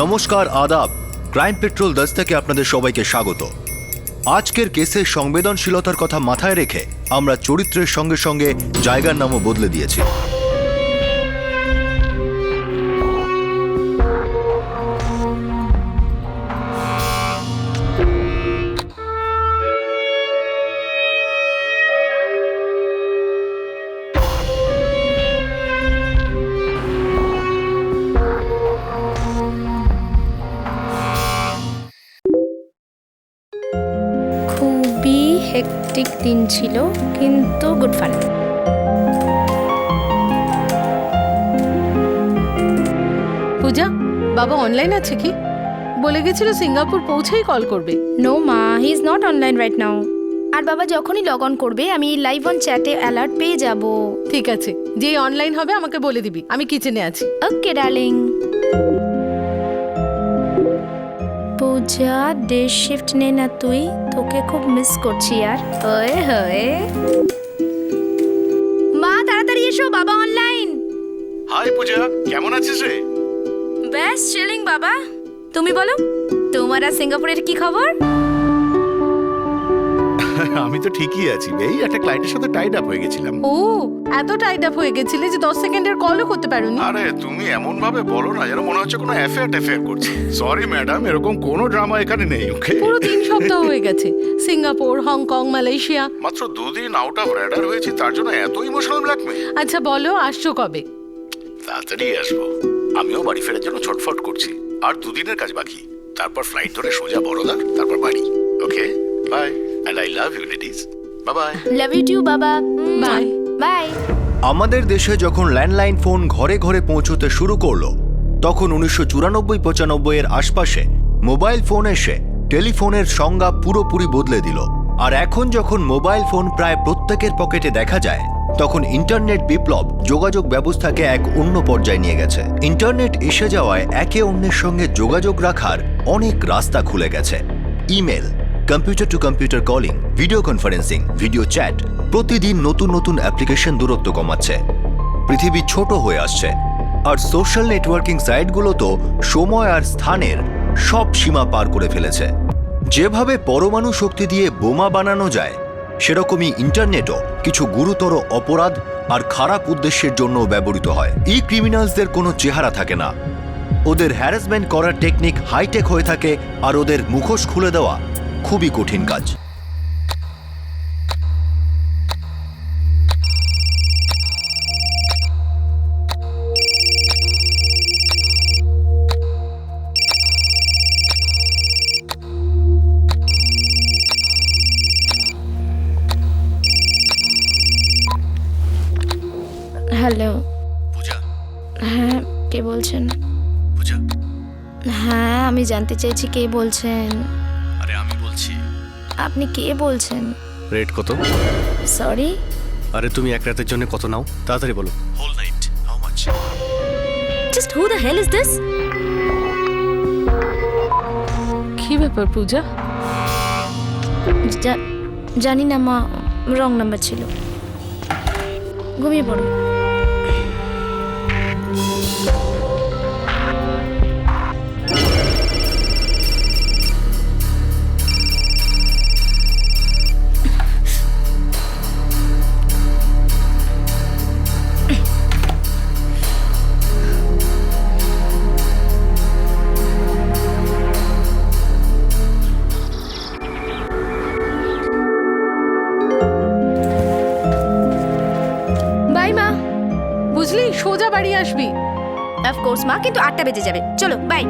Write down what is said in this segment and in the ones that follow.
নমস্কার, আদাব। Crime petrol 10 থেকে আপনাদের সবাইকে স্বাগত। আজকের কেসের সংবেদনশীলতার কথা মাথায় রেখে আমরা চরিত্রের সঙ্গে সঙ্গে জায়গার নামও বদলে দিয়েছি। খুবই হেক্টিক দিন ছিল, কিন্তু গুড ফান। পূজা, বাবা অনলাইন আছে কি? বলে গেছিল সিঙ্গাপুর পৌঁছেই কল করবে। নো মা, he is not online right now. আর বাবা যখনই লগ অন করবে আমি লাইভ অন চ্যাটে অ্যালার্ট পেয়ে যাব। ঠিক আছে, যেই অনলাইন হবে আমাকে বলে দিবি, আমি কিচেনে আছি। ওকে ডার্লিং। পূজা, ডে শিফট নে না তুই, তোকে খুব মিস করছি আর। ওয়ে হয়ে মা, তাড়াতাড়ি এসো, বাবা অনলাইন। হাই পূজা, কেমন আছিস রে? বেস্ট চিলিং বাবা। তুমি বলো, তোমার আর সিঙ্গাপুরের কি খবর? আমি তো ঠিকই আছি, এই একটা ক্লায়েন্টের সাথে টাইড আপ হয়ে গেছিলাম। ও, এত টাইড আপ হয়ে গেছিলে যে 10 সেকেন্ডের কলও করতে পারোনি। আরে তুমি এমন ভাবে বলো না যেন মনে হচ্ছে কোনো অ্যাফেয়ার করছি। সরি ম্যাডাম, এরকম কোনো ড্রামা এখানে নেই। ওকে, পুরো 3 সপ্তাহ হয়ে গেছে। Singapore, Hong Kong, Malaysia. মাত্র 2 দিন আউট অফ র্যাডার হয়েছি, তার জন্য এত ইমোশনাল ব্ল্যাকমেল? আচ্ছা বলো, আসছো কবে? তাড়াতাড়ি আসবো। আমিও বাড়ি ফেরার জন্য ছটফট করছি। আর 2 দিনের কাজ বাকি, তারপর ফ্লাইট ধরে সোজা বড়োদার, তারপর বাড়ি। Okay, bye, and I love you ladies. Bye bye. Love you too বাবা। বাই। বাই। আমাদের দেশে যখন ল্যান্ডলাইন ফোন ঘরে ঘরে পৌঁছতে শুরু করলো, তখন 1994-95 এর আশপাশে মোবাইল ফোন এসে টেলিফোনের সংজ্ঞা পুরোপুরি বদলে দিল। আর এখন যখন মোবাইল ফোন প্রায় প্রত্যেকের পকেটে দেখা যায়, তখন ইন্টারনেট বিপ্লব যোগাযোগ ব্যবস্থাকে এক অন্য পর্যায়ে নিয়ে গেছে। ইন্টারনেট এসে যাওয়ায় একে অন্যের সঙ্গে যোগাযোগ রাখার অনেক রাস্তা খুলে গেছে। Email, computer to computer calling, video conferencing, video chat, প্রতিদিন নতুন নতুন অ্যাপ্লিকেশন দূরত্ব কমাচ্ছে। পৃথিবী ছোট হয়ে আসছে, আর সোশ্যাল নেটওয়ার্কিং সাইটগুলো তো সময় আর স্থানের সব সীমা পার করে ফেলেছে। যেভাবে পরমাণু শক্তি দিয়ে বোমা বানানো যায়, সেরকমই ইন্টারনেটও কিছু গুরুতর অপরাধ আর খারাপ উদ্দেশ্যের জন্য ব্যবহৃত হয়। এই ক্রিমিনালসদের কোনো চেহারা থাকে না, ওদের হ্যারাসমেন্ট করার টেকনিক হাইটেক হয়ে থাকে, আর ওদের মুখোশ খুলে দেওয়া খুবই কঠিন কাজ। হ্যালো। পূজা, হ্যাঁ, কে বলছেন? পূজা, হ্যাঁ, আমি জানতে চাইছি কে বলছেন। আরে আমি বলছি। আপনি কে বলছেন? রেট কত? সরি, আরে তুমি এক রাতের জন্য কত নাও, তাড়াতাড়ি বলো। Whole night, how much? Just who the hell is this? কি ব্যাপার পূজা? জানি না মা, রং নাম্বার ছিল। ঘুমিয়ে পড়ো। বাই মা। বুঝলি, সোজা বাড়ি আসবি। অফকোর্স মা, কিন্তু 8টা বেজে যাবে। চলো, বাই।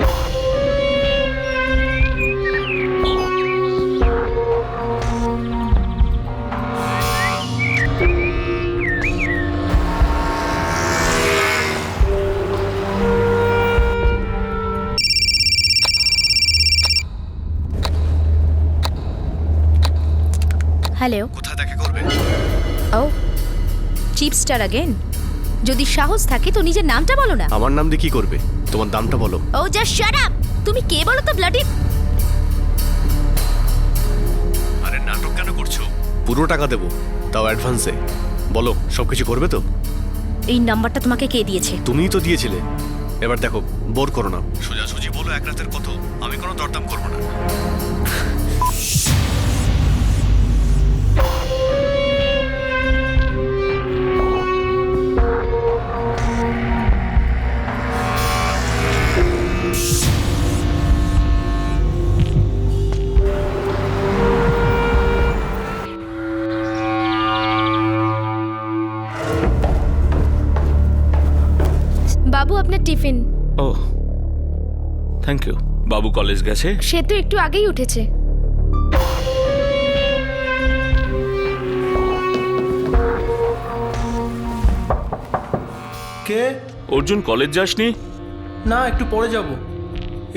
হ্যালো। কোথায় দেখা করবে? ও, চিপ স্টার अगेन। যদি সাহস থাকে তো নিজের নামটা বলো না। আমার নাম দিয়ে কি করবে? তোমার দামটা বলো। ও জাস্ট শাট আপ। তুমি কে বলো তো ব্লাডি? আরে নাটক কেন করছো? পুরো টাকা দেবো, তাও অ্যাডভান্সে। বলো, সবকিছু করবে তো? এই নাম্বারটা তোমাকে কে দিয়েছে? তুমিই তো দিয়েছিলে। এবার দেখো, বোর করো না, সোজাসুজি বলো এক রাতের কত, আমি কোনো দরদাম করবো না। বাবু আপনার টিফিন। ও থ্যাংক ইউ। বাবু কলেজ গেছে? সে তো একটু আগেই উঠেছে। কে? অর্জুন, কলেজ যাসনি? না, একটু পরে যাব।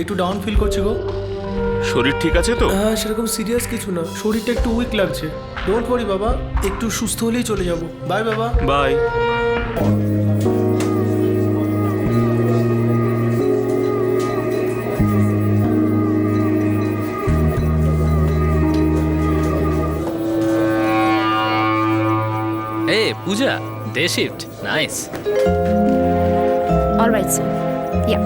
একটু ডাউন ফিল করছি গো। শরীর ঠিক আছে তো? হ্যাঁ, সেরকম সিরিয়াস কিছু না, শরীরটা একটু উইক লাগছে। ডোন্ট ওয়ারি বাবা, একটু সুস্থ হলেই চলে যাব। বাই বাবা। Bye. Hey, Pooja, day shift. Nice. All right, sir. Yeah.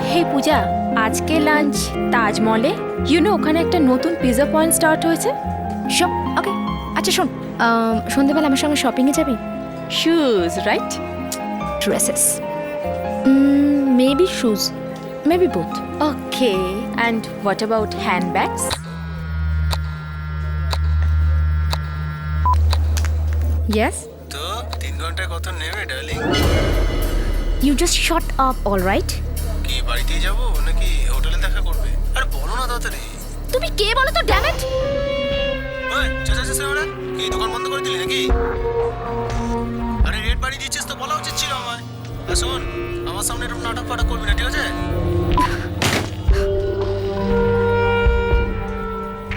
Hey Pooja, আজকে লাঞ্চ তাজমহলে। ওখানে একটা নতুন পিৎজা পয়েন্ট স্টার্ট হয়েছে। Shop okay. আচ্ছা শোন, সন্ধ্যেবেলা আমার সঙ্গে শপিংয়ে যাবি? Shoes right? Dresses, maybe shoes, maybe both. Okay, and what about handbags? Yes? তো 3 ঘন্টায় কত নেবে darling? You just shut up, all right? কি বাড়িতেই যাব নাকি হোটেলে দেখা করবে? আরে বলো না তাড়াতাড়ি। তুমি কে বলো তো, ড্যাম ইট! ওই চাচা ওরা কি দোকান বন্ধ করে দিলি নাকি? আরে রেট বাড়ি দিচ্ছিস তো বলা উচিত ছিল আমায়। আর শোন, আমার সামনে এরকম নাটক ফাটক করবি না, ঠিক আছে?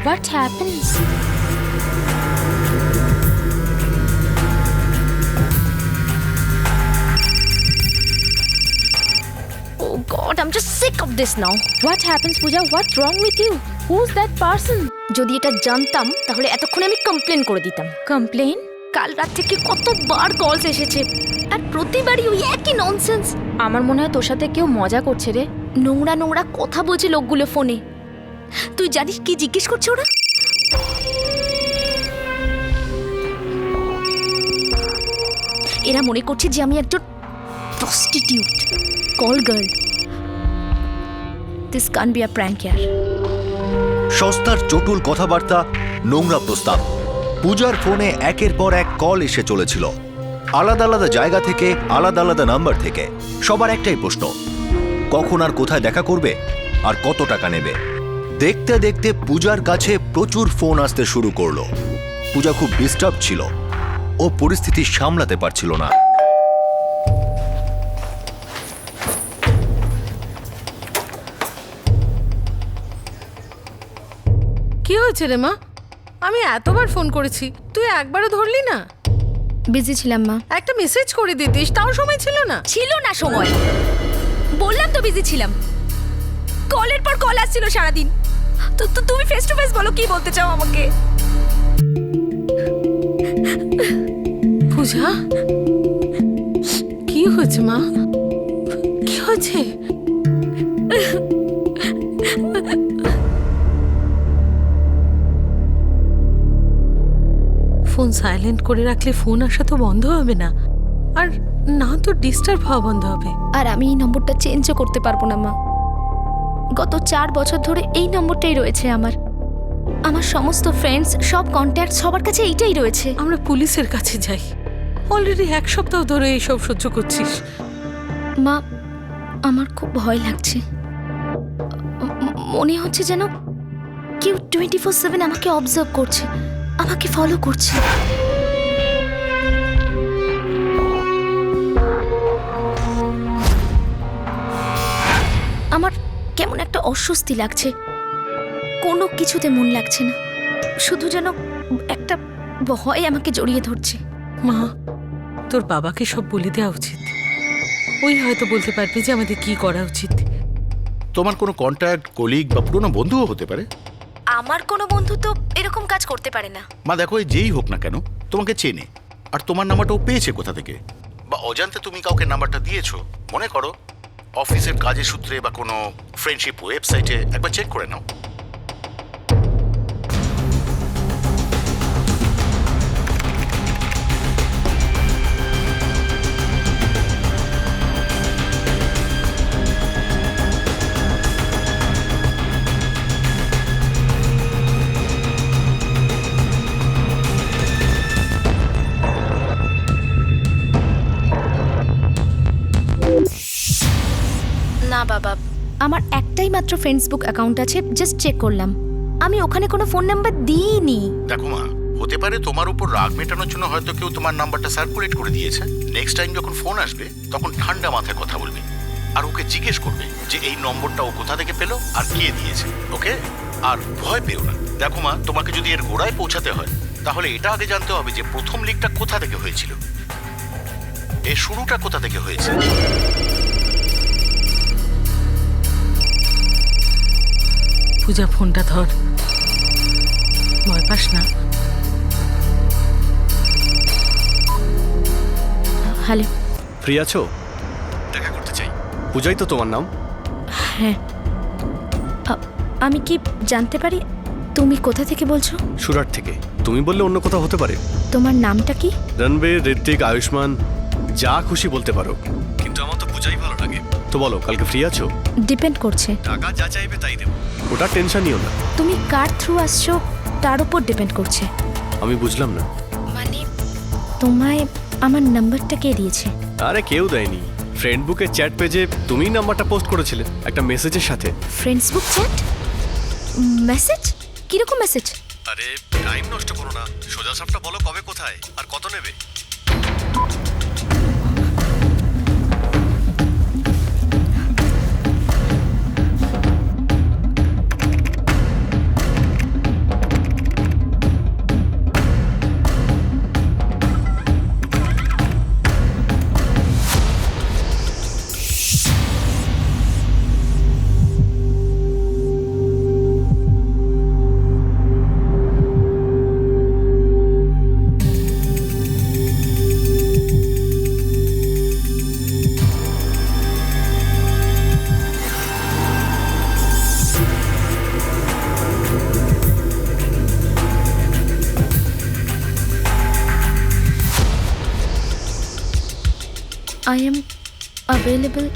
What happens? Oh God, I'm just sick of this now. What happens, Pooja? What's wrong with you? Who's that person? যদি এটা জানতাম তাহলে এতক্ষণে আমি কমপ্লেন করে দিতাম। কমপ্লেন? কাল রাত থেকে কতবার কলস এসেছে আর প্রতিবারই ওই একই ননসেন্স। আমার মনে হয় তোর সাথে কেউ মজা করছে রে। নোংরা নোংরা কথা বলছে লোকগুলো ফোনে। তুই জানিস কি জিজ্ঞেস করছে ওরা? এরা মনে করছে যে আমি একজন prostitute, call girl. This can be a prank ইয়ার। সস্তার চটুল কথাবার্তা, নোংরা প্রস্তাব। পূজার ফোনে একের পর এক কল এসে চলেছিল, আলাদা আলাদা জায়গা থেকে, আলাদা আলাদা নাম্বার থেকে। সবার একটাই প্রশ্ন, কখন আর কোথায় দেখা করবে আর কত টাকা নেবে। দেখতে দেখতে পূজার কাছে প্রচুর ফোন আসতে শুরু করলো। পূজা খুব ডিস্টার্ব ছিল, ও পরিস্থিতি সামলাতে পারছিল না। কি হয়েছে রে মা? আমি এতবার ফোন করেছি, তুই একবারও ধরলি না। বিজি ছিলাম মা। একটা মেসেজ করে দিতিস, তাও সময় ছিল না। ছিল না সময়, বললাম তো বিজি ছিলাম। কলের পর কল আসছিল সারাদিন। তো তুমি ফেস টু ফেস বলো কি বলতে চাও আমাকে। পূজা, কি হয়েছে মা? কি হয়েছে? ফোন সাইলেন্ট করে রাখলে ফোন আসা তো বন্ধ হবে না, আর না তো ডিস্টার্ব হওয়া বন্ধ হবে। আর আমি এই নম্বরটা চেঞ্জও করতে পারবো না মা। গত 4 বছর ধরে এই নম্বরটাই রয়েছে আমার। আমার সমস্ত ফ্রেন্ডস, সব কন্ট্যাক্ট, সবার কাছে এইটাই রয়েছে। আমরা পুলিশের কাছে যাই। অলরেডি 1 সপ্তাহ ধরে এইসব সহ্য করছিস। মা, আমার খুব ভয় লাগছে। মনে হচ্ছে যেন কেউ 24/7 আমাকে অবজার্ভ করছে, আমাকে ফলো করছে। আমার কেমন একটা অস্বস্তি লাগছে, কোনো কিছুতে মন লাগছে না। শুধু যেন একটা ভয় আমাকে জড়িয়ে ধরছে। মা, তোর বাবাকে সব বলে দেওয়া উচিত। ওই হয়তো বলতে পারবে যে আমাদের কি করা উচিত। তোমার কোনো কন্ট্যাক্ট, কলিগ বা পুরনো বন্ধুও হতে পারে। আমার কোনো বন্ধু তো এরকম কাজ করতে পারে না। মা দেখো, যেই হোক না কেন তোমাকে চেনে, আর তোমার নাম্বারটাও পেয়েছে কোথা থেকে। অজান্তে তুমি কাউকে নাম্বারটা দিয়েছো মনে করো, অফিসের কাজের সূত্রে বা কোনো ফ্রেন্ডশিপ ওয়েবসাইটে, একবার চেক করে নাও। না বাবা, আমার একটাই মাত্র ফেসবুক অ্যাকাউন্ট আছে, জাস্ট চেক করলাম। আমি ওখানে কোনো ফোন নাম্বার দিইনি। দেখো মা, হতে পারে তোমার উপর রাগ মেটানোর জন্য হয়তো কেউ তোমার নাম্বারটা সার্কুলেট করে দিয়েছে। নেক্সট টাইম যখন ফোন আসবে তখন ঠান্ডা মাথায় কথা বলবে, আর ওকে জিজ্ঞেস করবে যে এই নম্বরটা ও কোথা থেকে পেলো আর কে দিয়েছে। ওকে? আর ভয় পেও না। দেখো মা, তোমাকে যদি এর গোড়ায় পৌঁছাতে হয় তাহলে এটা আগে জানতে হবে যে প্রথম লিকটা কোথা থেকে হয়েছিল, এর শুরুটা কোথা থেকে হয়েছে। পূজা, ফোনটা ধর, ভয় পাস না। হ্যালো। ফ্রি আছো? দেখা করতে চাই। পূজাই তো তোমার নাম? হ্যাঁ। আমি কি জানতে পারি তুমি কোথা থেকে বলছো? সুরাট থেকে। তুমি বললে অন্য কোথাও হতে পারে। তোমার নামটা কি? রণবীর, ঋত্বিক, আয়ুষ্মান, যা খুশি বলতে পারো, কিন্তু আমার তো পূজাই ভালো লাগে। তো বলো, কালকে ফ্রি আছো? ডিপেন্ড করছে। টাকা যা চাইবে তাই দেবো, ওটা টেনশন নিও না। তুমি কার থ্রু আসছো তার উপর ডিপেন্ড করছে। আমি বুঝলাম না। মানে তোমায় আমার নাম্বারটা কে দিয়েছে? আরে কেউ দেয়নি। ফ্রেন্ড বুকের চ্যাট পেজে তুমিই নাম্বারটা পোস্ট করেছিলে একটা মেসেজের সাথে। ফ্রেন্ডসবুক চ্যাট? মেসেজ? কিরকম মেসেজ? আরে টাইম নষ্ট করো না, সোজা সাপটা বলো কবে, কোথায় আর কত নেবে। I am available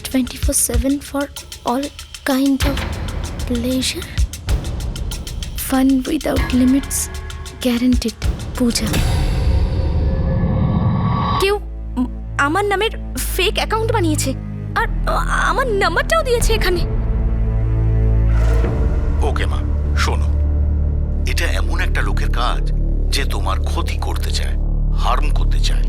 24/7 for all kind of pleasure. Fun without limits, guaranteed. পূজা। কেউ আমার নামের ফেক অ্যাকাউন্ট বানিয়েছে আর আমার নাম্বারটাও দিয়েছে এখানে। ওকে মা, শোনো, এটা এমন একটা লোকের কাজ যে তোমার ক্ষতি করতে চায়, হার্ম করতে চায়,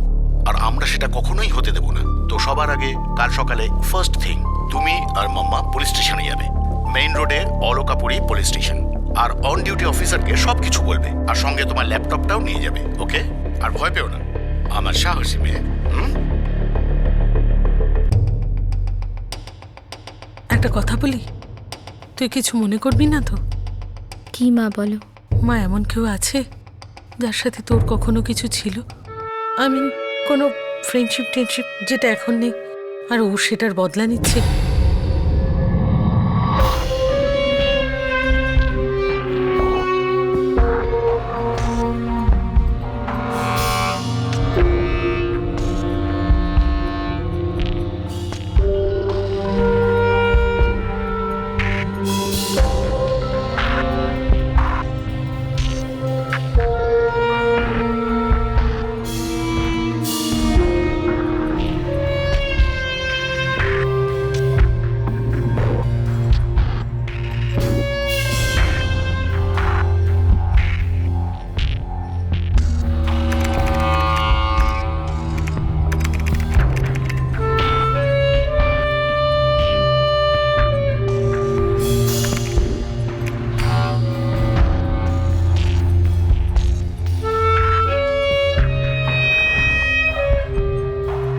আর আমরা সেটা কখনোই হতে দেব না। তো সবার আগে কাল সকালে ফার্স্ট থিং তুমি আর মাম্মা পুলিশ স্টেশনে যাবে, মেইন রোডে অলকাপুরি পুলিশ স্টেশন। আর অন ডিউটি অফিসারকে সবকিছু বলবে, আর সঙ্গে তোমার ল্যাপটপটাও নিয়ে যাবে। ওকে? আর ভয় পেও না, আমার সাহসী মেয়ে। একটা কথা বলি, তুই কিছু মনে করবি না তো? কি মা বলো? মা, এমন কেউ আছে যার সাথে তোর কখনো কিছু ছিল? আই মিন কোনো ফ্রেন্ডশিপ টেনশিপ যেটা এখন নেই, আর ও সেটার বদলা নিচ্ছে।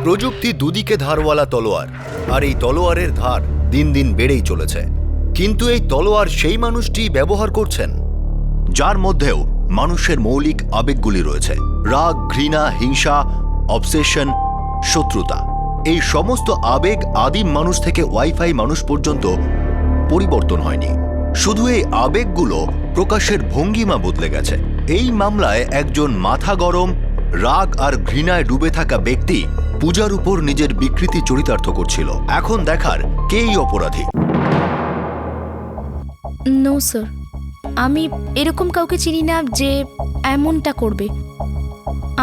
প্রযুক্তি দুদিকে ধারওয়ালা তলোয়ার, আর এই তলোয়ারের ধার দিন দিন বেড়েই চলেছে। কিন্তু এই তলোয়ার সেই মানুষটি ব্যবহার করছেন যার মধ্যেও মানুষের মৌলিক আবেগগুলি রয়েছে। রাগ, ঘৃণা, হিংসা, অবসেশন, শত্রুতা, এই সমস্ত আবেগ আদিম মানুষ থেকে ওয়াইফাই মানুষ পর্যন্ত পরিবর্তন হয়নি। শুধু এই আবেগগুলো প্রকাশের ভঙ্গিমা বদলে গেছে। এই মামলায় একজন মাথা গরম, রাগ আর ঘৃণায় ডুবে থাকা ব্যক্তি পূজার উপর নিজের বিকৃতি চরিতার্থ করছিল। এখন দেখার কেই অপরাধী। নো স্যার, আমি এরকম কাউকে চিনি না যে এমনটা করবে।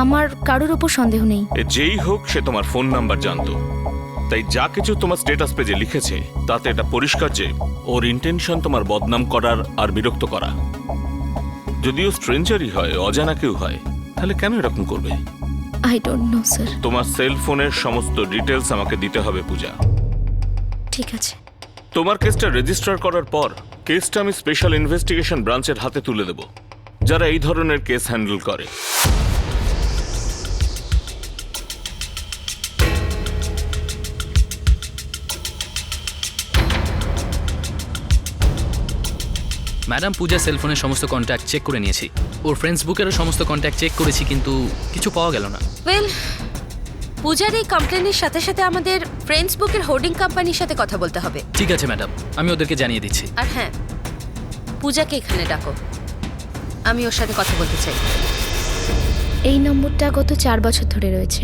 আমার কারোর উপর সন্দেহ নেই। যেই হোক সে তোমার ফোন নাম্বার জানতো, তাই যা কিছু তোমার স্ট্যাটাস পেজে লিখেছে তাতে এটা পরিষ্কার যে ওর ইন্টেনশন তোমার বদনাম করার আর বিরক্ত করা। যদিও স্ট্রেঞ্জারই হয়, অজানা কেউ হয়, তাহলে কেন এরকম করবে? I don't know sir. তোমার সেল ফোনের সমস্ত ডিটেলস আমাকে দিতে হবে পূজা। ঠিক আছে। তোমার কেসটা রেজিস্টার করার পর কেসটা আমি স্পেশাল ইনভেস্টিগেশন ব্রাঞ্চের হাতে তুলে দেব, যারা এই ধরনের কেস হ্যান্ডেল করে। ম্যাডাম, পূজা সেলফোনের সমস্ত কন্ট্যাক্ট চেক করে নিয়েছি। ওর ফ্রেন্ডস বুকেরও সমস্ত কন্ট্যাক্ট চেক করেছি, কিন্তু কিছু পাওয়া গেল না। ওয়েল, পূজার এই কমপ্লেনের সাথে সাথে আমাদের ফ্রেন্ডস বুকের হোর্ডিং কোম্পানির সাথে কথা বলতে হবে। ঠিক আছে ম্যাডাম, আমি ওদেরকে জানিয়ে দিচ্ছি। আর হ্যাঁ, পূজাকে এখানে ডাকো, আমি ওর সাথে কথা বলতে চাই। এই নম্বরটা গত 4 বছর ধরে রয়েছে।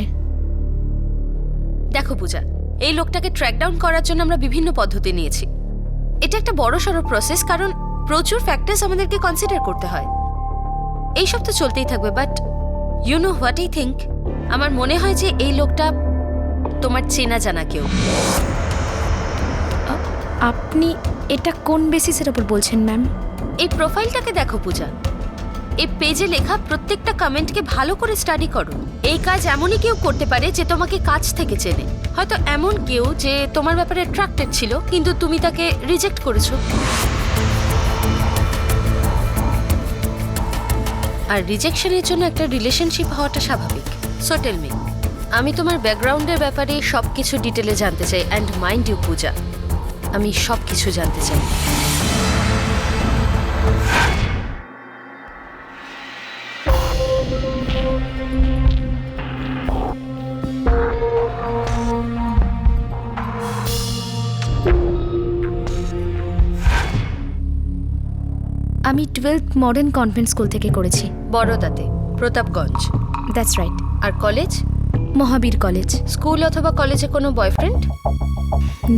দেখো পূজা, এই লোকটাকে ট্র্যাক ডাউন করার জন্য আমরা বিভিন্ন পদ্ধতি নিয়েছি। এটা একটা বড় সড়ো প্রসেস, কারণ প্রচুর ফ্যাক্টরস আমাদেরকে কনসিডার করতে হয়। এইসব তো চলতেই থাকবে, but you know what I think, আমার মনে হয় যে এই লোকটা তোমার চেনা জানা কেউ। আপনি এটা কোন বেসিসের উপর বলছেন ম্যাম? এই প্রোফাইলটাকে দেখো পূজা, এই পেজে লেখা প্রত্যেকটা কমেন্টকে ভালো করে স্টাডি করো। এই কাজ এমনই কেউ করতে পারে যে তোমাকে কাছ থেকে চেনে। হয়তো এমন কেউ যে তোমার ব্যাপারে অ্যাট্রাক্টেড ছিল, কিন্তু তুমি তাকে রিজেক্ট করেছো। আর রিজেকশনের জন্য একটা রিলেশনশিপ হওয়াটা স্বাভাবিক। সো টেল মি, আমি তোমার ব্যাকগ্রাউন্ডের ব্যাপারে সব কিছু ডিটেলে জানতে চাই। অ্যান্ড মাইন্ড ইউ পূজা, আমি সব কিছু জানতে চাই। আমি 12th মডার্ন কনভেন্ট স্কুল থেকে করেছি। বড়দাতে, প্রতাপগঞ্জ। That's right. আর কলেজ? মহাবীর কলেজ। স্কুল অথবা কলেজে কোনো বয়ফ্রেন্ড?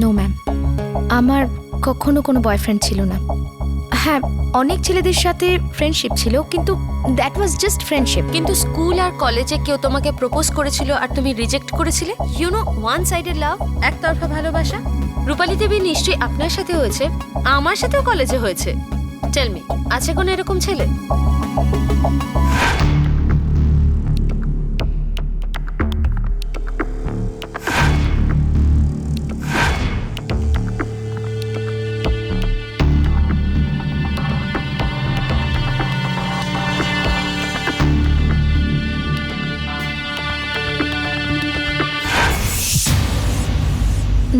নো ম্যাম, আমার কখনো কোনো বয়ফ্রেন্ড ছিল না। হ্যাঁ, অনেক ছেলেদের সাথে ফ্রেন্ডশিপ ছিল, কিন্তু দ্যাট ওয়াজ জাস্ট ফ্রেন্ডশিপ। কিন্তু স্কুল আর কলেজে কেউ তোমাকে প্রপোজ করেছিল আর তুমি রিজেক্ট করেছিলে? ইউ নো, ওয়ান সাইডেড লাভ, একতরফা ভালোবাসা। রূপালী দেবী নিশ্চয়ই আপনার সাথে হয়েছে, আমার সাথেও কলেজে হয়েছে। টেল মি, আছে কোনো এরকম ছেলে?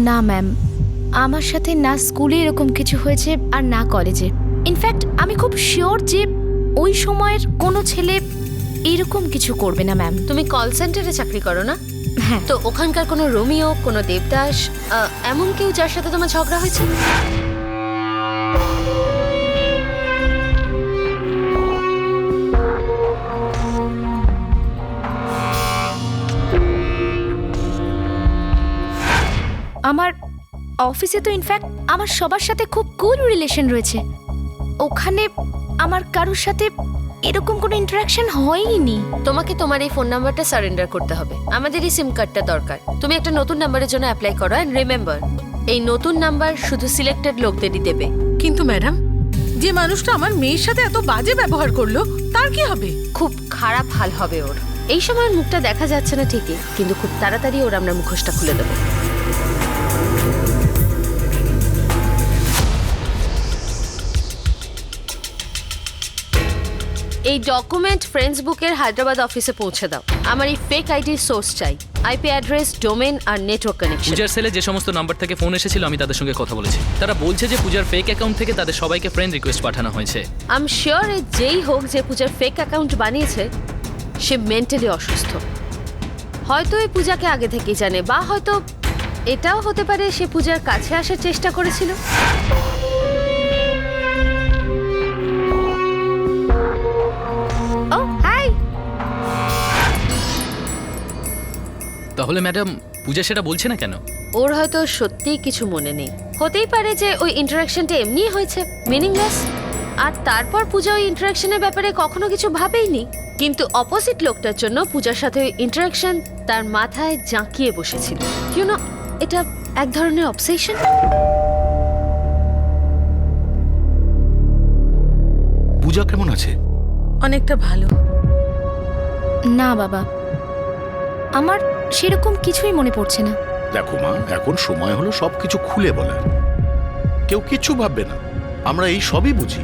না ম্যাম, আমার সাথে না স্কুলে এরকম কিছু হয়েছে আর না কলেজে। ইনফ্যাক্ট আমি খুব শিওর যে ওই সময়ের কোনো ছেলে এরকম কিছু করবে না ম্যাম। তুমি কল সেন্টারে চাকরি করো না? হ্যাঁ। তো ওখানকার কোনো রোমিও, কোনো দেবদাস, এমন কেউ যার সাথে তোমার ঝগড়া হয়েছে? আমার অফিসে তো ইনফ্যাক্ট আমার সবার সাথে খুব কুল রিলেশন রয়েছে। ওখানে আমার কারোর সাথে এরকম কোনো ইন্টারাকশন হয়নি। তোমাকে তোমার এই ফোন নাম্বারটা সারেন্ডার করতে হবে। আমাদের এই সিম কার্ডটা দরকার। তুমি একটা নতুন নাম্বারের জন্য অ্যাপ্লাই করো। অ্যান্ড রিমেম্বার, এই নতুন নাম্বার শুধু সিলেক্টেড লোকদেরই দেবে। কিন্তু ম্যাডাম, যে মানুষটা আমার মেয়ের সাথে এত বাজে ব্যবহার করলো, তার কি হবে? খুব খারাপ হাল হবে ওর। এই সময় মুখটা দেখা যাচ্ছে না ঠিকই, কিন্তু খুব তাড়াতাড়ি ওর আমরা মুখোশটা খুলে দেবো। এই ডকুমেন্ট ফ্রেন্ডস বুকের হায়দ্রাবাদ অফিসে পৌঁছে দাও। আমার এই ফেক আইডির সোর্স চাই, আইপি অ্যাড্রেস, ডোমেন আর নেটওয়ার্ক কানেকশন। পূজার সেলে যে সমস্ত নাম্বার থেকে ফোন এসেছিল আমি তাদের সঙ্গে কথা বলেছি। তারা বলছে যে পূজার ফেক অ্যাকাউন্ট থেকে তাদের সবাইকে ফ্রেন্ড রিকোয়েস্ট পাঠানো হয়েছে। আই এম শিওর যেই হোক যে পূজার ফেক অ্যাকাউন্ট বানিয়েছে সে মেন্টালি অসুস্থ। হয়তো এই পূজাকে আগে থেকেই জানে, বা হয়তো এটাও হতে পারে সে পূজার কাছে আসার চেষ্টা করেছিল। ও হাই। তাহলে ম্যাডাম পূজা সেটা বলছে না কেন? ওর হয়তো সত্যিই কিছু মনে নেই। হতেই পারে যে ওই ইন্টারাকশনটা এমনিই হয়েছে, মিনিংলেস। আর তারপর পূজা ওই ইন্টারাকশনের ব্যাপারে কখনো কিছু ভাবেইনি। কিন্তু অপোজিট লোকটার জন্য পূজার সাথে ওই ইন্টারাকশন তার মাথায় জাঁকিয়ে বসেছিল। ইউ নো, এটা এক ধরনের অবসেশন। পূজা কেমন আছে? অনেকটা ভালো। না বাবা, আমার সেরকম কিছুই মনে পড়ছে না। দেখো মা, এখন সময় হলো সবকিছু খুলে বলার। কেউ কিচ্ছু ভাববে না, আমরা এই সবই বুঝি,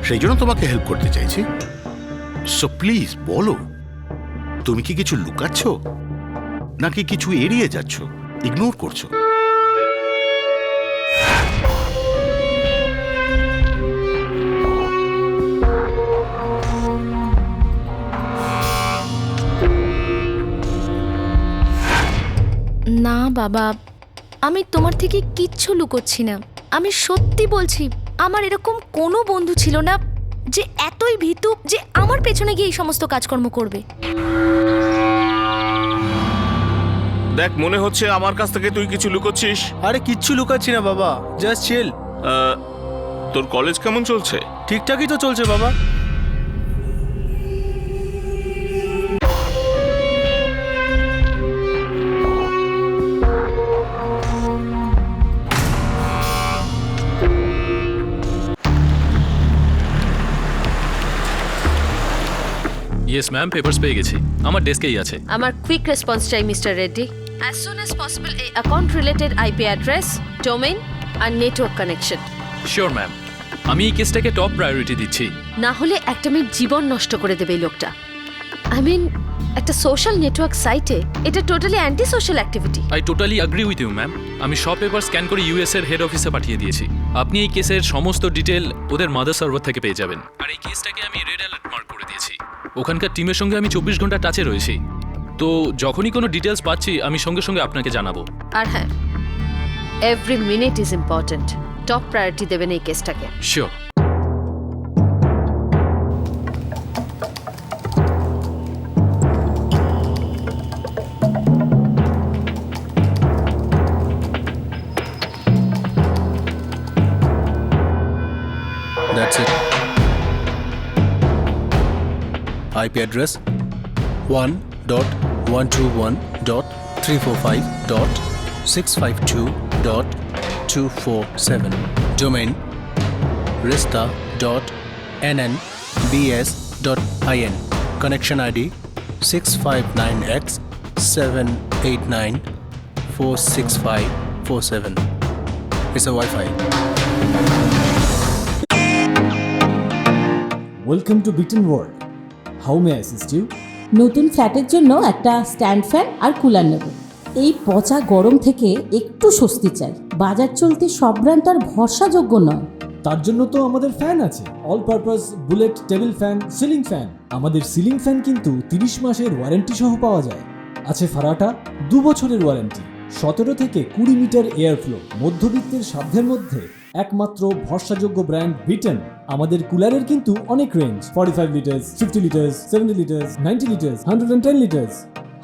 সেই জন্য তোমাকে হেল্প করতে চাইছি। সো প্লিজ বলো, তুমি কি কিছু লুকাচ্ছ নাকি কিছু এড়িয়ে যাচ্ছ, ইগনোর করছো? না বাবা, আমি তোমার থেকে কিচ্ছু লুকোচ্ছি না। আমি সত্যি বলছি, আমার এরকম কোনো বন্ধু ছিল না যে এতই ভীতু যে আমার পেছনে গিয়ে এই সমস্ত কাজকর্ম করবে। দেখ, মনে হচ্ছে আমার কাছ থেকে তুই কিছু লুকোচ্ছিস। আরে কিচ্ছু লুকাচ্ছি না বাবা, জাস্ট চিল। তোর কলেজ কেমন চলছে? ঠিকঠাকই তো চলছে বাবা। ইয়েস ম্যাম, পেপারস পেয়ে গেছি, আমার ডেস্কেই আছে। আমার কুইক রেসপন্স চাই mister Reddy. As soon as possible এই account related IP address, domain আর নেটওয়ার্ক কানেকশন। শিওর ম্যাম, আমি এই কেসটাকে টপ প্রায়োরিটি দিচ্ছি। না হলে একটা মেয়ের জীবন নষ্ট করে দেবে এই লোকটা। আই মিন, একটা সোশ্যাল নেটওয়ার্ক সাইটে এটা totally anti social activity. I totally agree with you ma'am. আমি সব পেপার স্ক্যান করে ইউএস এর হেড অফিসে পাঠিয়ে দিয়েছি। আপনি এই কেসের সমস্ত ডিটেল ওদের মাদার সার্ভার থেকে পেয়ে যাবেন। আর এই কেসটাকে আমি রেড অ্যালার্ট মার্ক করে দিয়েছি। ওখানকার টিমের সঙ্গে আমি 24 ঘন্টা টাচে রয়েছি, তো যখনই কোনো ডিটেলস পাচ্ছি আমি সঙ্গে সঙ্গে আপনাকে জানাবো। আর হ্যাঁ, every minute is important. Top priority দেবেন এই কেসটাকে। Sure. That's it. IP address 1.121.345.652.247. Domain rista.nnbs.in. Connection ID 659X789-46547. It's a Wi-Fi. Welcome to bitten world. How may assist you? নতুন ফ্ল্যাটের জন্য একটা স্ট্যান্ড ফ্যান আর কুলার নেব। এই পচা গরম থেকে একটু স্বস্তি চাই। বাজার চলতে সব ব্র্যান্ড আর ভরসাযোগ্য নয়। তার জন্য তো আমাদের ফ্যান আছে, all purpose bullet table fan, ceiling fan. আমাদের সিলিং ফ্যান কিন্তু 30 মাসের ওয়ারেন্টি সহ পাওয়া যায়। আছে ফারাটা 2 বছরের ওয়ারেন্টি, 17 থেকে 20 মিটার এয়ার ফ্লো, মধ্যবিত্তের সাধ্যের মধ্যে একমাত্র ভরসাযোগ্য ব্র্যান্ড বিটেন। আমাদের কুলারের কিন্তু অনেক range, 45 litres, 50 litres, 70 litres, 90 litres, 110 litres.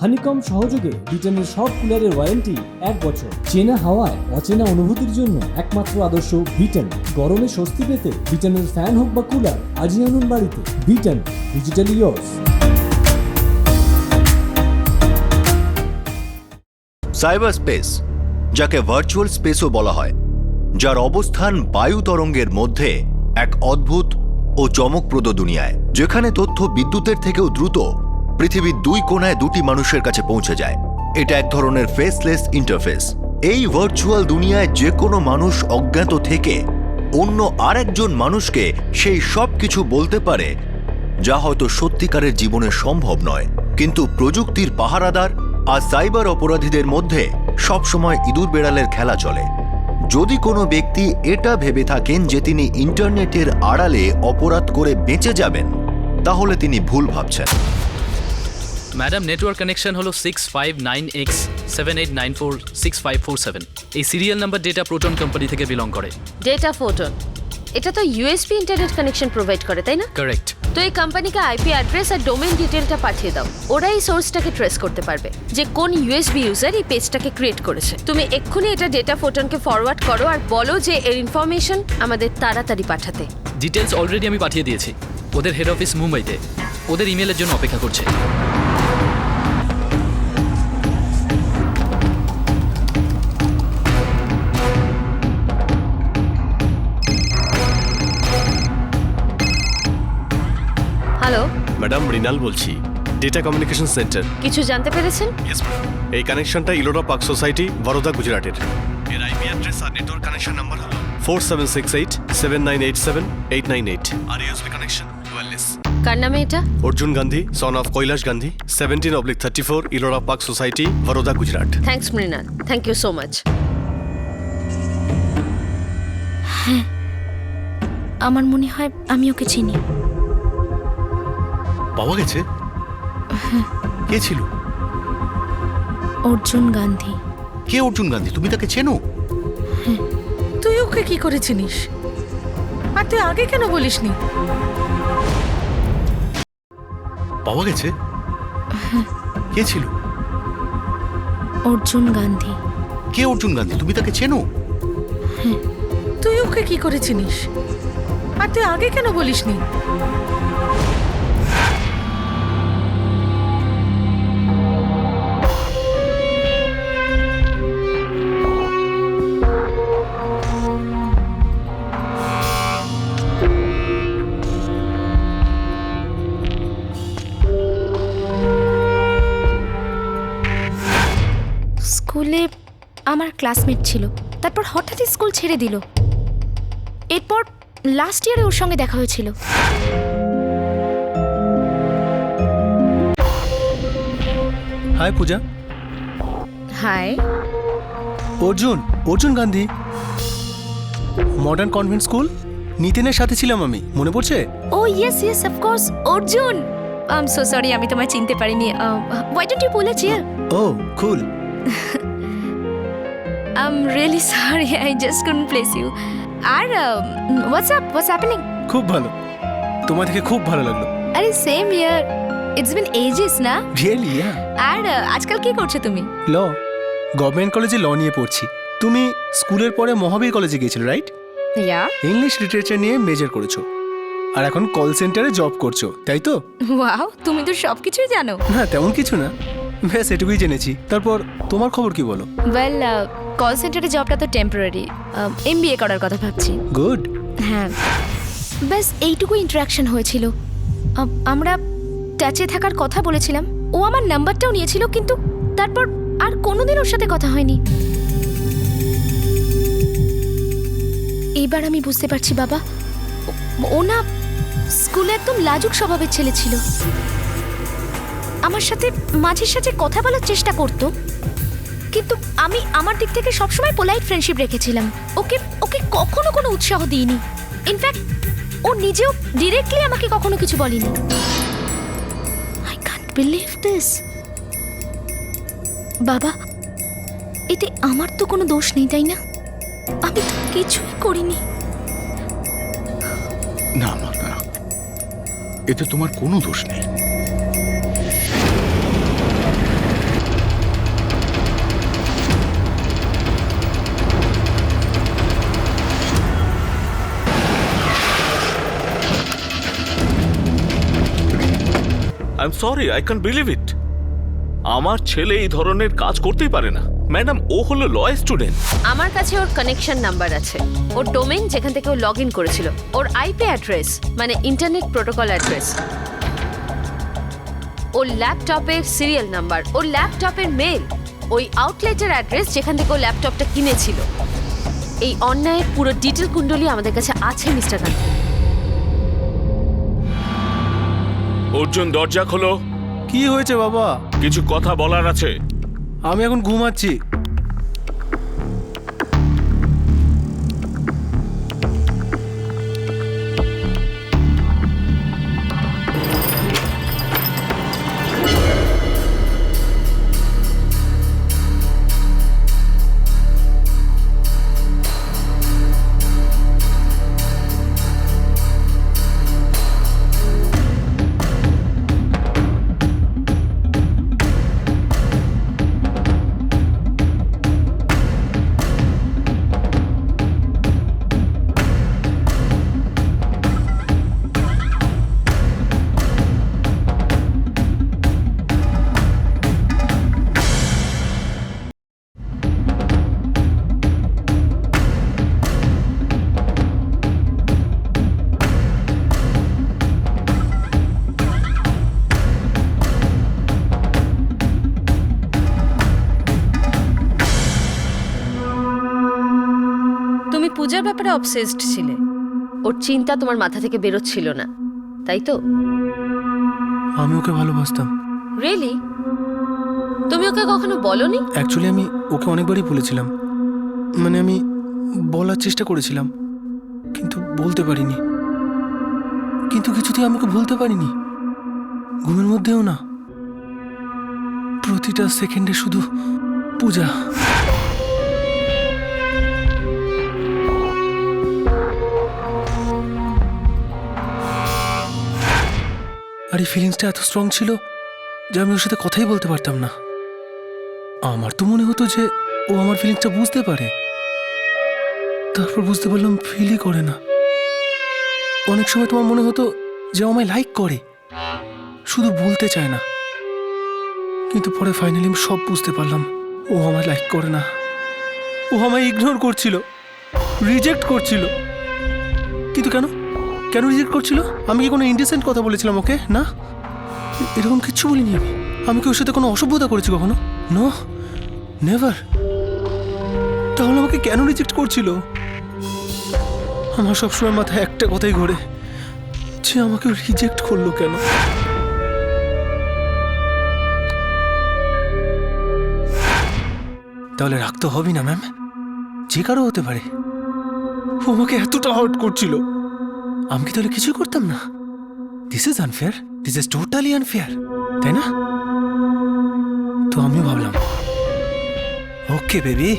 Honeycomb সহযোগে বিটেনের সব কুলারের ওয়ারেন্টি 1 বছর। চেনা হাওয়ায় অচেনা অনুভূতির জন্য একমাত্র আদর্শ বিটেন। গরমে স্বস্তি পেতে বিটেনের ফ্যান হোক বা কুলার আজই আনুন বাড়িতে। Beaten, digitally yours. Cyber space, যাকে ভার্চুয়াল স্পেসও বলা হয়, যার অবস্থান বায়ু তরঙ্গের মধ্যে এক অদ্ভুত ও চমকপ্রদ দুনিয়ায়, যেখানে তথ্য বিদ্যুতের থেকেও দ্রুত পৃথিবীর 2 কোণায় 2টি মানুষের কাছে পৌঁছে যায়। এটা এক ধরনের ফেসলেস ইন্টারফেস। এই ভার্চুয়াল দুনিয়ায় যে কোনো মানুষ অজ্ঞাত থেকে অন্য আরেকজন মানুষকে সেই সব কিছু বলতে পারে যা হয়তো সত্যিকারের জীবনে সম্ভব নয়। কিন্তু প্রযুক্তির পাহারাদার আর সাইবার অপরাধীদের মধ্যে সবসময় ইঁদুর বেড়ালের খেলা চলে। যদি কোনো ব্যক্তি এটা ভেবে থাকেন যে তিনি ইন্টারনেটের আড়ালে অপরাধ করে বেঁচে যাবেন, তাহলে তিনি ভুল ভাবছেন। ম্যাডাম নেটওয়ার্ক কানেকশন হলো 659X78946547। এই serial number data proton company থেকে বিলং করে। ডেটা ফোটন, এটা তো ইউএসবি ইন্টারনেট কানেকশন প্রোভাইড করে, তাই না? কারেক্ট। তো এই কোম্পানিকে আইপি অ্যাড্রেস আর ডোমেইন ডিটেলটা পাঠিয়ে দাও, ওরা এই সোর্সটাকে ট্রেস করতে পারবে যে কোন ইউএসবি ইউজার এই পেজটাকে ক্রিয়েট করেছে। তুমি এক্ষুনি এটা ডেটা ফোটনকে ফরওয়ার্ড করো আর বলো যে এর ইনফরমেশন আমাদের তাড়াতাড়ি পাঠাতে। ডিটেলস অলরেডি আমি পাঠিয়ে দিয়েছি। ওদের হেড অফিস মুম্বাইতে, ওদের ইমেলের জন্য অপেক্ষা করছে। হ্যালো, ম্যাডাম মৃণাল বলছি, ডেটা কমিউনিকেশন সেন্টার। কিছু জানতে পেরেছেন? এই কানেকশনটা ইলোরা পার্ক সোসাইটি, বরোদা, গুজরাটের। এর আইপি অ্যাড্রেস আর নেটওয়ার্ক কানেকশন নাম্বার হলো 476879878998 আর ইউএসবি কানেকশন ওয়্যারলেস। কার নামে এটা? Arjun Gandhi, son of Kailash Gandhi, 17/34 Ellora park society, Baroda, Gujarat. Thanks Mrinal, thank you so much. আমার মনে হয় আমি ওকে চিনি। পাওয়া গেছে? কে ছিল? অর্জুন গান্ধী। কে অর্জুন গান্ধী? তুমি তাকে চেনো? তুই ওকে কি করে চিনিস? আর তুই আগে কেন বলিসনি? পাওয়া গেছে? কে ছিল? অর্জুন গান্ধী। কে অর্জুন গান্ধী? তুমি তাকে চেনো? তুই ওকে কি করে চিনিস? আর তুই আগে কেন বলিসনি? স্কুলে আমার ক্লাসমেট ছিল, তারপর হঠাৎই স্কুল ছেড়ে দিল। এরপর লাস্ট ইয়ারে ওর সঙ্গে দেখা হয়েছিল। Hi Puja. Hi. Arjun Gandhi, modern convent school, নিতিনের সাথে ছিলাম আমি, মনে পড়ছে? Oh yes yes of course, Arjun. I am so sorry, আমি তোমায় চিনতে পারিনি। Why don't you pull a chair? Oh cool. I'm really sorry, I just couldn't place you. আর what's up? What's happening? খুব ভালো, তোমার থেকে খুব ভালো লাগলো। আরে সেম ইয়ার, ইটস বিন এজেস না? রিয়েলি? ইয়া। আর আজকাল কি করছো তুমি? ল, গভর্নমেন্ট কলেজে ল নিয়ে পড়ছি। তুমি স্কুলের পরে মহাবীর কলেজে গিয়েছিলে, রাইট? ইয়া। ইংলিশ লিটারেচার নিয়ে মেজর করেছো, আর এখন কল সেন্টারে জব করছো, তাই তো? ওয়াও, তুমি তো সবকিছুই জানো। না তেমন কিছু না, ব্যাস এটুকুই জেনেছি। তারপর তোমার খবর কি বলো? ওয়েল, কল সেন্টারে জবটা তো টেম্পোরারি, এমবিএ করার কথা ভাবছি। গুড। হ্যাঁ, ব্যাস এইটুকু ইন্টারাকশন হয়েছিল। আমরা টাচে থাকার কথা বলেছিলাম, ও আমার নাম্বারটাও নিয়েছিল, কিন্তু তারপর আর কোনোদিন ওর সাথে কথা হয়নি। এইবার আমি বুঝতে পারছি বাবা, ও না স্কুলে একদম লাজুক স্বভাবের ছেলে ছিল। আমার সাথে মাঝে সাঝে কথা বলার চেষ্টা করতো, কিন্তু আমি আমার দিক থেকে সবসময় পোলাইট ফ্রেন্ডশিপ রেখেছিলাম। ওকে কখনো কোনো উৎসাহ দিইনি। ইনফ্যাক্ট ও নিজেও ডিরেক্টলি আমাকে কখনো কিছু বলেনি। I can't believe this. বাবা, এতে আমার তো কোনো দোষ নেই, তাই না? আমি তো কিছুই করিনি। না না না, এতে তোমার কোনো দোষ নেই। I am sorry, I can believe it. আমার ছেলে এই ধরনের কাজ করতেই পারে না। ম্যাডাম, ও হলো ল স্টুডেন্ট। আমার কাছে ওর কানেকশন নাম্বার আছে, ওর ডোমেইন যেখান থেকে ও লগ ইন করেছিল, ওর আইপি অ্যাড্রেস মানে ইন্টারনেট প্রোটোকল অ্যাড্রেস, ওর ল্যাপটপের সিরিয়াল নাম্বার, ওর ল্যাপটপের মেল, ওই আউটলেটের অ্যাড্রেস যেখান থেকে ও ল্যাপটপটা কিনেছিল। এই অন্যায়ের পুরো ডিটেল কুণ্ডলী আমাদের কাছে আছে মিস্টার গান্ধী। অর্জুন, দরজা খোলো। কি হয়েছে বাবা? কিছু কথা বলার আছে। আমি এখন ঘুমাচ্ছি। পূজার ব্যাপারে অবসেসড ছিলে, ওর চিন্তা তোমার মাথা থেকে বেরোচ্ছিল না, তাই তো? আমি ওকে ভালোবাসতাম। রিয়েলি? তুমি ওকে কখনো বলনি? অ্যাকচুয়ালি আমি ওকে অনেকবারই বলেছিলাম, মানে আমি বলার চেষ্টা করেছিলাম, কিন্তু বলতে পারিনি। কিন্তু কিছুতেই আমি ওকে বলতে পারিনি, ঘুমের মধ্যেও না, প্রতিটা সেকেন্ডে শুধু পূজা। আর এই ফিলিংসটা এত স্ট্রং ছিল যে আমি ওর সাথে কথাই বলতে পারতাম না। আমার তো মনে হতো যে ও আমার ফিলিংসটা বুঝতে পারে, তারপর বুঝতে পারলাম ফিলই করে না। অনেক সময় তোমার মনে হতো যে ও আমায় লাইক করে, শুধু বলতে চায় না। কিন্তু পরে ফাইনালি আমি সব বুঝতে পারলাম, ও আমায় লাইক করে না, ও আমায় ইগনোর করছিল, রিজেক্ট করছিল। কিন্তু কেন কেন রিজেক্ট করছিল? আমি কি কোনো ইনডিসেন্ট কথা বলেছিলাম ওকে? না, এরকম কিচ্ছু বলিনি আমি। আমি কি ওর সাথে কোনো অসভ্যতা করেছি কখনো? No, never. তাহলে আমাকে কেন রিজেক্ট করছিল? আমার সবসময় মাথায় একটা কথাই ঘোরে, যে আমাকে রিজেক্ট করলো কেন। তাহলে রাখতে হবে না ম্যাম, যে কারো হতে পারে। ও আমাকে এতটা হার্ট করছিল, আমি কি তাহলে কিছুই করতাম না? This is unfair, this is totally unfair, তাই না? তো আমিও ভাবলাম, ওকে বেবি,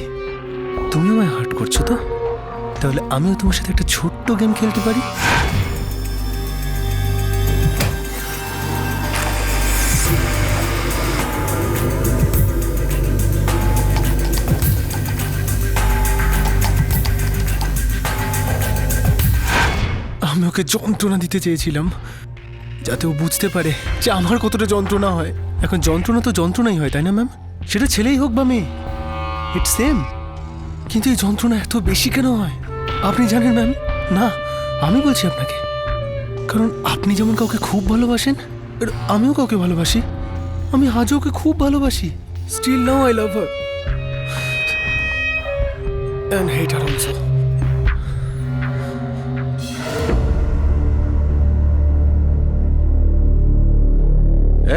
তুমিও আমায় হার্ট করছো তো, তাহলে আমিও তোমার সাথে একটা ছোট্ট গেম খেলতে পারি। আমি ওকে যন্ত্রণা দিতে চেয়েছিলাম, যাতে ও বুঝতে পারে যে আমার কতটা যন্ত্রণা হয়। এখন যন্ত্রণা তো যন্ত্রণাই হয়, তাই না ম্যাম? সেটা ছেলেই হোক বা মেয়ে, ইটস সেম। কিন্তু এই যন্ত্রণা এত বেশি কেন হয় আপনি জানেন ম্যাম? না, আমি বলছি আপনাকে, কারণ আপনি যেমন কাউকে খুব ভালোবাসেন, আমিও কাউকে ভালোবাসি। আমি আজও ওকে খুব ভালোবাসি। Still now I love her and hate her also.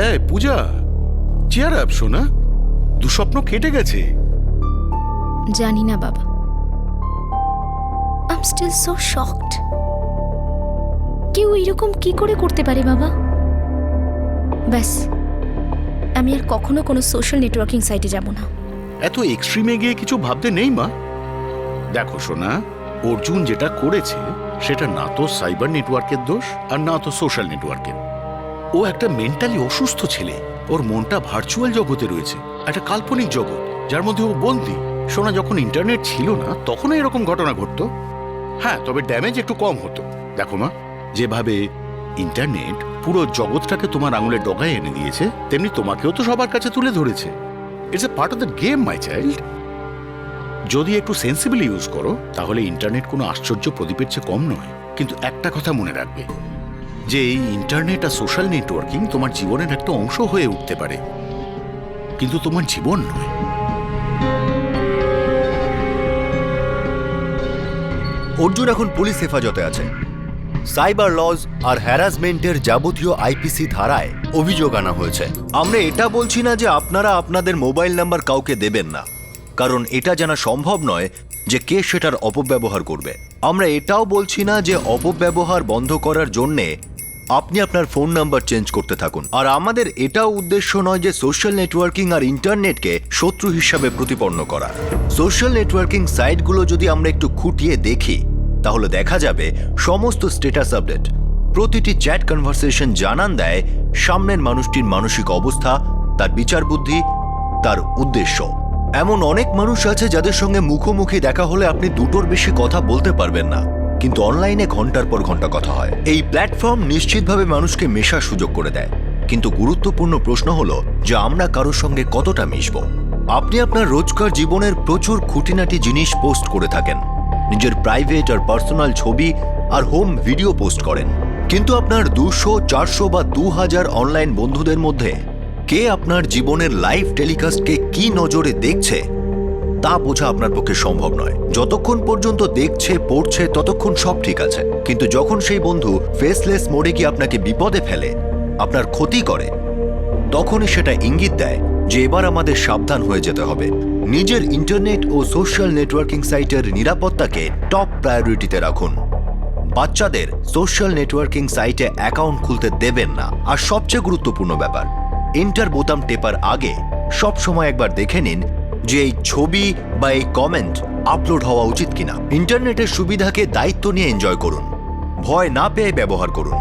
এই পূজা, চেয়ার আপ শোনা, দুঃস্বপ্ন কেটে গেছে। জানি না বাবা, I am still so shocked. কেউ এরকম কি করে করতে পারে বাবা? ব্যাস, আমি আর কখনো কোনো সোশ্যাল নেটওয়ার্কিং সাইটে যাব না। এত এক্সট্রিমে গিয়ে কিছু ভাবতে নেই মা। দেখো সোনা, অর্জুন যেটা করেছে সেটা না তো সাইবার নেটওয়ার্কের দোষ আর না তো সোশ্যাল নেটওয়ার্কের। ও একটা মেন্টালি অসুস্থ ছেলে, ওর মনটা ভার্চুয়াল জগতে রয়েছে, একটা কাল্পনিক জগৎ যার মধ্যে ও বন্দী। সোনা, যখন ইন্টারনেট ছিল না তখনও এরকম ঘটনা ঘটতো। হ্যাঁ, তবে ড্যামেজ একটু কম হতো। দেখো মা, যেভাবে ইন্টারনেট পুরো জগৎটাকে তোমার আঙুলের ডগায় এনে দিয়েছে, তেমনি তোমাকেও তো সবার কাছে তুলে ধরেছে। It's a part of the game my child. যদি একটু সেন্সিবলি ইউজ করো তাহলে ইন্টারনেট কোনো আশ্চর্য প্রদীপের চেয়ে কম নয়। কিন্তু একটা কথা মনে রাখবে, যে এই ইন্টারনেট আর সোশ্যাল নেটওয়ার্কিং তোমার জীবনের একটা অংশ হয়ে উঠতে পারে, কিন্তু তোমার জীবন নয়। অর্জুন এখন পুলিশ হেফাজতে আছে। সাইবার লজ আর হ্যারাসমেন্টের যাবতীয় আইপিসি ধারায় অভিযোগ আনা হয়েছে। আমরা এটা বলছি না যে আপনারা আপনাদের মোবাইল নাম্বার কাউকে দেবেন না, কারণ এটা জানা সম্ভব নয় যে কে সেটার অপব্যবহার করবে। আমরা এটাও বলছি না যে অপব্যবহার বন্ধ করার জন্যে আপনি আপনার ফোন নাম্বার চেঞ্জ করতে থাকুন। আর আমাদের এটাও উদ্দেশ্য নয় যে সোশ্যাল নেটওয়ার্কিং আর ইন্টারনেটকে শত্রু হিসাবে প্রতিপন্ন করা। সোশ্যাল নেটওয়ার্কিং সাইটগুলো যদি আমরা একটু খুঁটিয়ে দেখি তাহলে দেখা যাবে সমস্ত স্ট্যাটাস আপডেট, প্রতিটি চ্যাট কনভারসেশন জানান দেয় সামনের মানুষটির মানসিক অবস্থা, তার বিচার বুদ্ধি, তার উদ্দেশ্য। এমন অনেক মানুষ আছে যাদের সঙ্গে মুখোমুখি দেখা হলে আপনি দুটোর বেশি কথা বলতে পারবেন না, কিন্তু অনলাইনে ঘন্টার পর ঘন্টা কথা হয়। এই প্ল্যাটফর্ম নিশ্চিতভাবে মানুষকে মেশার সুযোগ করে দেয়, কিন্তু গুরুত্বপূর্ণ প্রশ্ন হলো যে আমরা কারোর সঙ্গে কতটা মিশব। আপনি আপনার রোজকার জীবনের প্রচুর খুঁটিনাটি জিনিস পোস্ট করে থাকেন, নিজের প্রাইভেট আর পার্সোনাল ছবি আর হোম ভিডিও পোস্ট করেন, কিন্তু আপনার 200, 400 বা 2000 অনলাইন বন্ধুদের মধ্যে কে আপনার জীবনের লাইভ টেলিকাস্টকে কি নজরে দেখছে তা বোঝা আপনার পক্ষে সম্ভব নয়। যতক্ষণ পর্যন্ত দেখছে পড়ছে ততক্ষণ সব ঠিক আছে, কিন্তু যখন সেই বন্ধু ফেসলেস মোডে গিয়ে আপনাকে বিপদে ফেলে, আপনার ক্ষতি করে, তখনই সেটা ইঙ্গিত দেয় যে এবার আমাদের সাবধান হয়ে যেতে হবে। নিজের ইন্টারনেট ও সোশ্যাল নেটওয়ার্কিং সাইটের নিরাপত্তাকে টপ প্রায়োরিটিতে রাখুন। বাচ্চাদের সোশ্যাল নেটওয়ার্কিং সাইটে অ্যাকাউন্ট খুলতে দেবেন না। আর সবচেয়ে গুরুত্বপূর্ণ ব্যাপার, এন্টার বোতাম টেপার আগে সব সময় একবার দেখে নিন যে এই ছবি বা এই কমেন্ট আপলোড হওয়া উচিত কিনা। ইন্টারনেটের সুবিধাকে দায়িত্ব নিয়ে এনজয় করুন, ভয় না পেয়ে ব্যবহার করুন।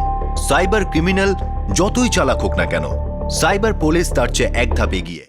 সাইবার ক্রিমিনাল যতই চালাক হোক না কেন, সাইবার পুলিশ তার চেয়ে এক ধাপ এগিয়ে।